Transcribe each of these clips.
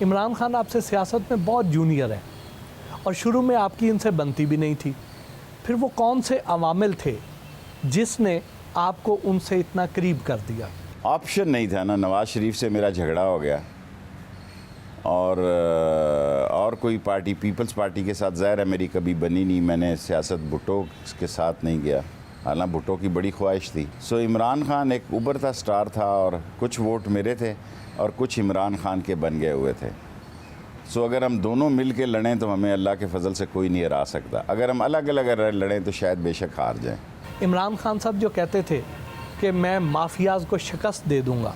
इमरान खान आपसे सियासत में बहुत जूनियर हैं और शुरू में आपकी इनसे बनती भी नहीं थी, फिर वो कौन से अवामिल थे जिसने आपको उनसे इतना करीब कर दिया? ऑप्शन नहीं था ना, नवाज़ शरीफ से मेरा झगड़ा हो गया और कोई पार्टी पीपल्स पार्टी के साथ ज़ाहिर है मेरी कभी बनी नहीं। मैंने सियासत भुट्टो के साथ नहीं किया, हालांकि भुट्टो की बड़ी ख्वाहिश थी। सो इमरान खान एक उभरता स्टार था और कुछ वोट मेरे थे और कुछ इमरान खान के बन गए हुए थे। सो अगर हम दोनों मिल के लड़ें तो हमें अल्लाह के फजल से कोई नहीं हरा सकता। अगर हम अलग अलग लड़ें तो शायद बेशक हार जाएं। इमरान खान साहब जो कहते थे कि मैं माफियाज को शिकस्त दे दूंगा,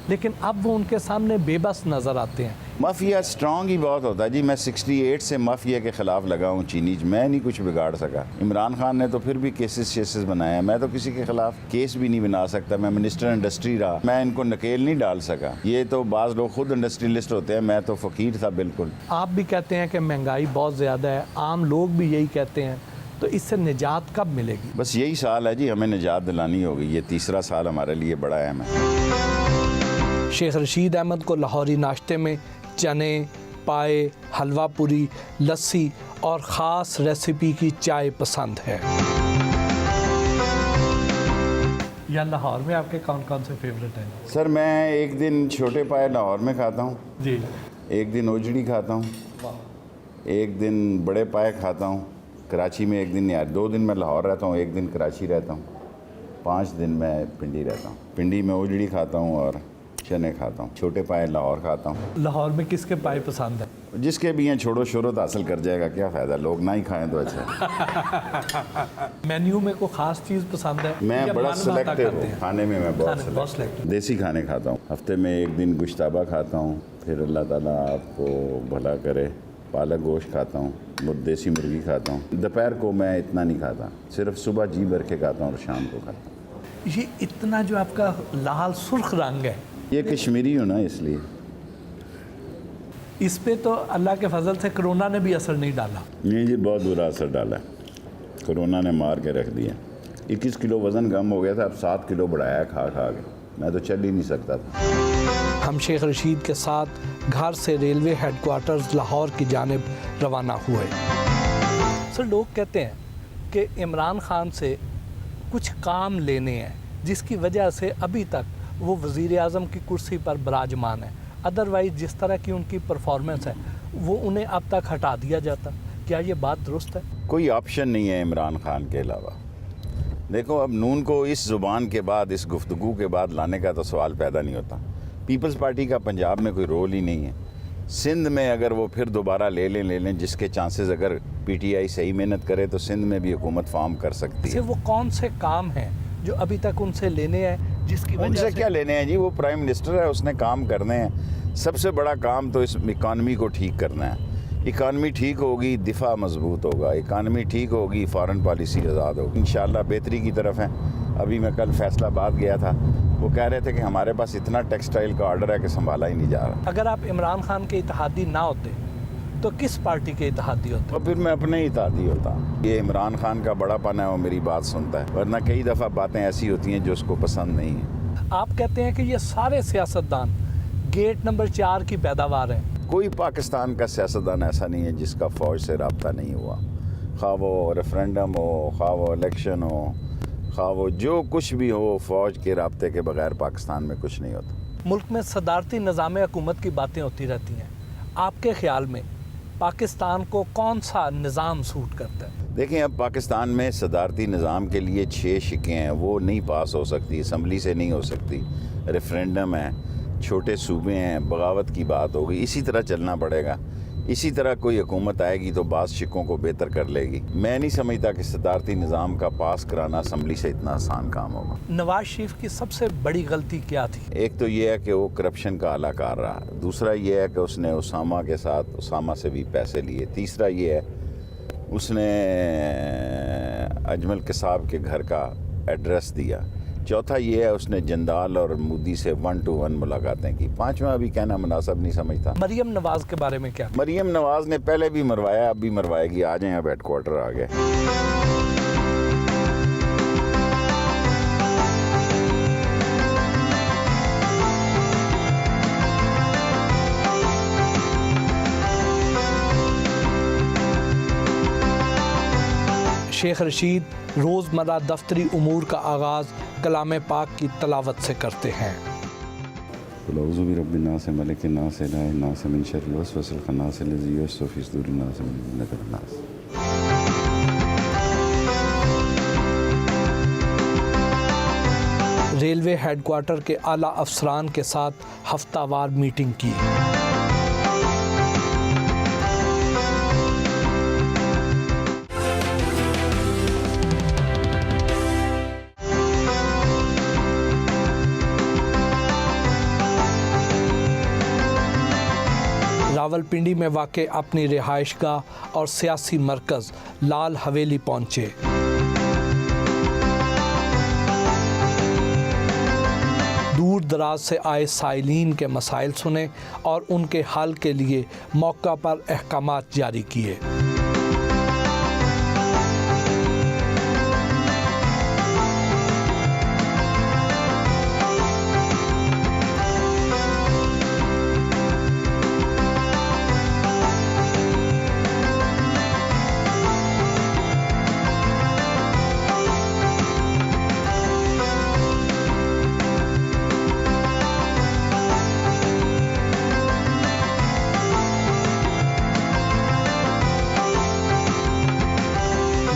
लेकिन अब वो उनके सामने बेबस नज़र आते हैं। माफिया स्ट्रॉन्ग ही बहुत होता है जी। मैं 68 से माफिया के ख़िलाफ़ लगा हूँ चीनीज, मैं नहीं कुछ बिगाड़ सका। इमरान खान ने तो फिर भी केसेस बनाए, मैं तो किसी के ख़िलाफ़ केस भी नहीं बना सकता। मैं मिनिस्टर इंडस्ट्री रहा, मैं इनको नकेल नहीं डाल सका। ये तो बाज़ लोग खुद इंडस्ट्रियलिस्ट होते हैं, मैं तो फ़कीर था बिल्कुल। आप भी कहते हैं कि महंगाई बहुत ज़्यादा है, आम लोग भी यही कहते हैं, तो इससे निजात कब मिलेगी? बस यही साल है जी, हमें निजात दिलानी होगी। ये तीसरा साल हमारे लिए बड़ा अहम है। शेख रशीद अहमद को लाहौरी नाश्ते में चने, पाए, हलवा पूरी, लस्सी और ख़ास रेसिपी की चाय पसंद है। या लाहौर में आपके कौन कौन से फेवरेट हैं? सर मैं एक दिन छोटे पाए लाहौर में खाता हूँ जी, एक दिन ओजड़ी खाता हूँ, एक दिन बड़े पाए खाता हूँ। कराची में एक दिन, यार 2 दिन मैं लाहौर रहता हूँ, एक दिन कराची रहता हूँ, 5 दिन मैं पिंडी रहता हूँ। पिंडी में ओजड़ी खाता हूँ और चने खाता हूँ। छोटे पाए लाहौर खाता हूँ। लाहौर में किसके पाए पसंद है? जिसके भी हैं, छोड़ो शोहरत हासिल कर जाएगा, क्या फ़ायदा, लोग ना ही खाएं तो अच्छा। मेन्यू में कोई ख़ास चीज़ पसंद है? मैं बड़ा सिलेक्टिव हूँ खाने में, मैं बहुत सिलेक्टिव। देसी खाने खाता हूँ। हफ्ते में एक दिन गोश्ताबा खाता हूँ, फिर अल्लाह ताला आपको भला करे पालक गोश्त खाता हूँ, देसी मुर्गी खाता हूँ। दोपहर को मैं इतना नहीं खाता, सिर्फ सुबह जी भर के खाता हूँ और शाम को खाता हूँ। ये इतना जो आपका लाल सुर्ख रंग है, ये कश्मीरी हूँ ना इसलिए। इस पे तो अल्लाह के फजल से कोरोना ने भी असर नहीं डाला? नहीं जी, बहुत बुरा असर डाला है, कोरोना ने मार के रख दिया। 21 किलो वज़न कम हो गया था, अब 7 किलो बढ़ाया खा के, मैं तो चल ही नहीं सकता था। हम शेख रशीद के साथ घर से रेलवे हेडक्वार्टर्स लाहौर की जानिब रवाना हुए। सर, लोग कहते हैं कि इमरान खान से कुछ काम लेने हैं जिसकी वजह से अभी तक वो वज़ीर आज़म की कुर्सी पर विराजमान है, अदरवाइज़ जिस तरह की उनकी परफॉर्मेंस है वो उन्हें अब तक हटा दिया जाता। क्या ये बात दुरुस्त है? कोई ऑप्शन नहीं है इमरान खान के अलावा। देखो, अब नून को इस ज़ुबान के बाद, इस गुफ्तगू के बाद लाने का तो सवाल पैदा नहीं होता। पीपल्स पार्टी का पंजाब में कोई रोल ही नहीं है। सिंध में अगर वो फिर दोबारा ले लें, जिसके चांसेस, अगर पीटीआई सही मेहनत करे तो सिंध में भी हुकूमत फॉर्म कर सकती है। वो कौन से काम हैं जो अभी तक उनसे लेने हैं, जिसकी वजह उनसे से क्या लेने हैं जी, वो प्राइम मिनिस्टर है, उसने काम करने हैं। सबसे बड़ा काम तो इस इकानमी को ठीक करना है। इकानमी ठीक होगी, दिफा मजबूत होगा, इकानमी ठीक होगी, फॉरेन पॉलिसी आज़ाद होगी, इंशाल्लाह बेहतरी की तरफ है। अभी मैं कल फैसलाबाद गया था, वो कह रहे थे कि हमारे पास इतना टेक्सटाइल का ऑर्डर है कि संभाला ही नहीं जा रहा। अगर आप इमरान खान के इत्तेहादी ना होते तो किस पार्टी के इत्तेहादी होते? तो फिर मैं अपने ही इत्तेहादी होता। ये इमरान खान का बड़ापन है, वो मेरी बात सुनता है, वरना कई दफ़ा बातें ऐसी होती हैं जो उसको पसंद नहीं है। आप कहते हैं कि ये सारे सियासतदान गेट नंबर 4 की पैदावार हैं। कोई पाकिस्तान का सियासतदान ऐसा नहीं है जिसका फ़ौज से रब्ता नहीं हुआ, खा वो रेफरेंडम हो, खा वो इलेक्शन हो, खा वो जो कुछ भी हो, फ़ौज के रब्ते के बगैर पाकिस्तान में कुछ नहीं होता। मुल्क में सदारती निज़ाम हुकूमत की बातें होती रहती हैं, आपके ख्याल में पाकिस्तान को कौन सा निज़ाम सूट करता है? देखें, अब पाकिस्तान में सदारती निज़ाम के लिए 6 शिकें हैं, वो नहीं पास हो सकती, असम्बली से नहीं हो सकती, रेफरेंडम है, छोटे सूबे हैं, बगावत की बात होगी। इसी तरह चलना पड़ेगा। इसी तरह कोई हुकूमत आएगी तो बाज़ शिकों को बेहतर कर लेगी। मैं नहीं समझता कि सदारती निज़ाम का पास कराना असम्बली से इतना आसान काम होगा। नवाज शरीफ की सबसे बड़ी गलती क्या थी? एक तो ये है कि वो करप्शन का आलाकार रहा, दूसरा ये है कि उसने उसामा से भी पैसे लिए, तीसरा ये है उसने अजमल कसाब के घर का एड्रेस दिया, चौथा ये है उसने जंदाल और मोदी से 1-to-1 मुलाकातें की, पांचवा अभी कहना मुनासिब नहीं समझता। मरियम नवाज के बारे में क्या? मरियम नवाज ने पहले भी मरवाया, अब भी मरवाएगी। आ जाए, अब हेडक्वार्टर आ गए। शेख रशीद रोज़मर्रा दफ्तरी उमूर का आगाज़ कलाम पाक की तलावत से करते हैं। औज़ु बिरब्बिन्नास मलिकिन्नास इलाहिन्नास मिन शर्रिल वस्वासिल खन्नास लज़ी युवस्विसु फ़ी सुदूरिन्नास मिनल जिन्नति वन्नास। रेलवे हेडक्वार्टर के आला अफसरान के साथ हफ्तावार मीटिंग की। रावलपिंडी में वाक़े अपनी रिहाइशगाह और सियासी मरकज़ लाल हवेली पहुँचे। दूर दराज से आए साइलीन के मसाइल सुने और उनके हल के लिए मौका पर अहकामात जारी किए।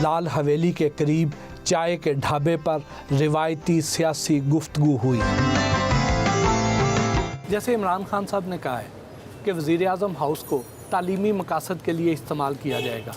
लाल हवेली के करीब चाय के ढाबे पर रिवायती सियासी गुफ्तगू हुई। जैसे इमरान खान साहब ने कहा है कि वज़ीर आज़म हाउस को तालीमी मकासद के लिए इस्तेमाल किया जाएगा,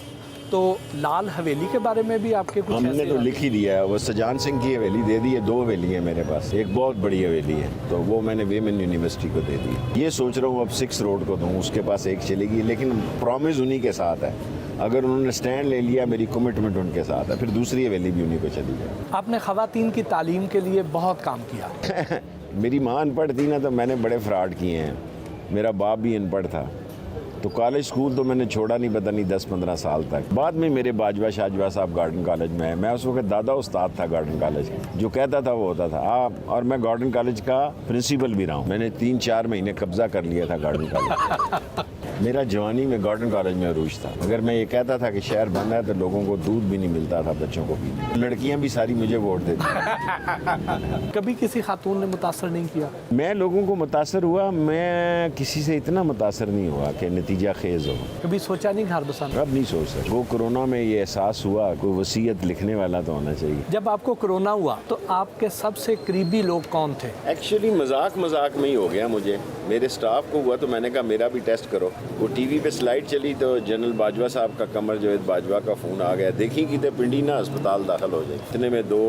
तो लाल हवेली के बारे में भी आपके कुछ हमने तो लिख ही दिया है। वो सजान सिंह की हवेली दे दी है, 2 हवेली है मेरे पास, एक बहुत बड़ी हवेली है, तो वो मैंने वेमन यूनिवर्सिटी को दे दी। ये सोच रहा हूँ अब 6 रोड को दूँ, उसके पास एक चलेगी, लेकिन प्रॉमिस उन्हीं के साथ है। अगर उन्होंने स्टैंड ले लिया, मेरी कमिटमेंट उनके साथ है, फिर दूसरी हवेली भी उन्हीं को चली जाए। आपने ख़वातीन की तालीम के लिए बहुत काम किया। मेरी माँ अनपढ़ थी ना, तो मैंने बड़े फ्रॉड किए हैं। मेरा बाप भी अनपढ़ था, तो कॉलेज स्कूल तो मैंने छोड़ा नहीं, पता नहीं 10-15 साल तक। बाद में मेरे बाजवा शाजवा साहब गार्डन कॉलेज में है, मैं उस वक्त दादा उस्ताद था गार्डन कॉलेज का, जो कहता था वो होता था। और मैं गार्डन कॉलेज का प्रिंसिपल भी रहा हूँ। मैंने 3-4 महीने कब्जा कर लिया था गार्डन कॉलेज। मेरा जवानी में गार्डन कॉलेज में अरूज था। अगर मैं ये कहता था कि शहर बंद है, तो लोगों को दूध भी नहीं मिलता था बच्चों को पीने। लड़कियां भी सारी मुझे वोट देती। कभी किसी खातून ने मुतासर नहीं किया? मैं लोगों को मुतासर हुआ, मैं किसी से इतना मुतासर नहीं हुआ कि नतीजा खेज हो। कभी सोचा नहीं घर बसाना? अब नहीं सोच सकते। वो कोरोना में ये एहसास हुआ, कोई वसीयत लिखने वाला तो होना चाहिए। जब आपको कोरोना हुआ तो आपके सबसे करीबी लोग कौन थे? एक्चुअली मजाक में ही हो गया मुझे। मेरे स्टाफ को हुआ तो मैंने कहा मेरा भी टेस्ट करो। वो टीवी पे स्लाइड चली तो जनरल बाजवा साहब का, कमर जावेद बाजवा का फ़ोन आ गया, देखी कि पिंडी ना अस्पताल दाखिल हो जाए। इतने में 2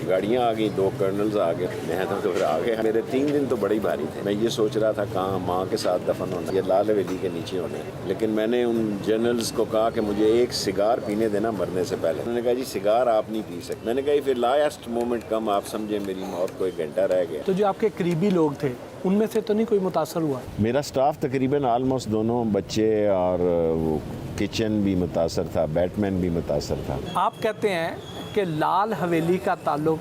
गाड़ियाँ आ गई, 2 कर्नल्स आ गए। मैं तो फिर आ गए। मेरे 3 दिन तो बड़ी भारी थे। मैं ये सोच रहा था कहाँ माँ के साथ दफन होना, ये लाल हवेली के नीचे होना है। लेकिन मैंने उन जनरल्स को कहा कि मुझे एक सिगार पीने देना मरने से पहले। उन्होंने कहा जी सिगार आप नहीं पी सकते। मैंने कहा फिर लास्ट मोमेंट कम, आप समझे मेरी मौत को 1 घंटा रह गया। तो जो आपके करीबी लोग थे उनमें से तो नहीं कोई मुतासर हुआ? मेरा स्टाफ तकरीबन आलमोस्ट दोनों बच्चे और वो किचन भी मुतासर था, बैटमैन भी मुतासर था। आप कहते हैं कि लाल हवेली का ताल्लुक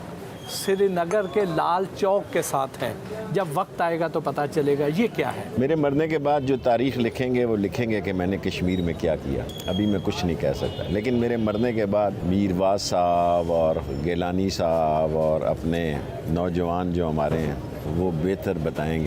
श्रीनगर के लाल चौक के साथ है, जब वक्त आएगा तो पता चलेगा। ये क्या है? मेरे मरने के बाद जो तारीख लिखेंगे वो लिखेंगे कि मैंने कश्मीर में क्या किया। अभी मैं कुछ नहीं कह सकता, लेकिन मेरे मरने के बाद मीरवाज साहब और गिलानी साहब और अपने नौजवान जो हमारे हैं वो बेहतर बताएंगे।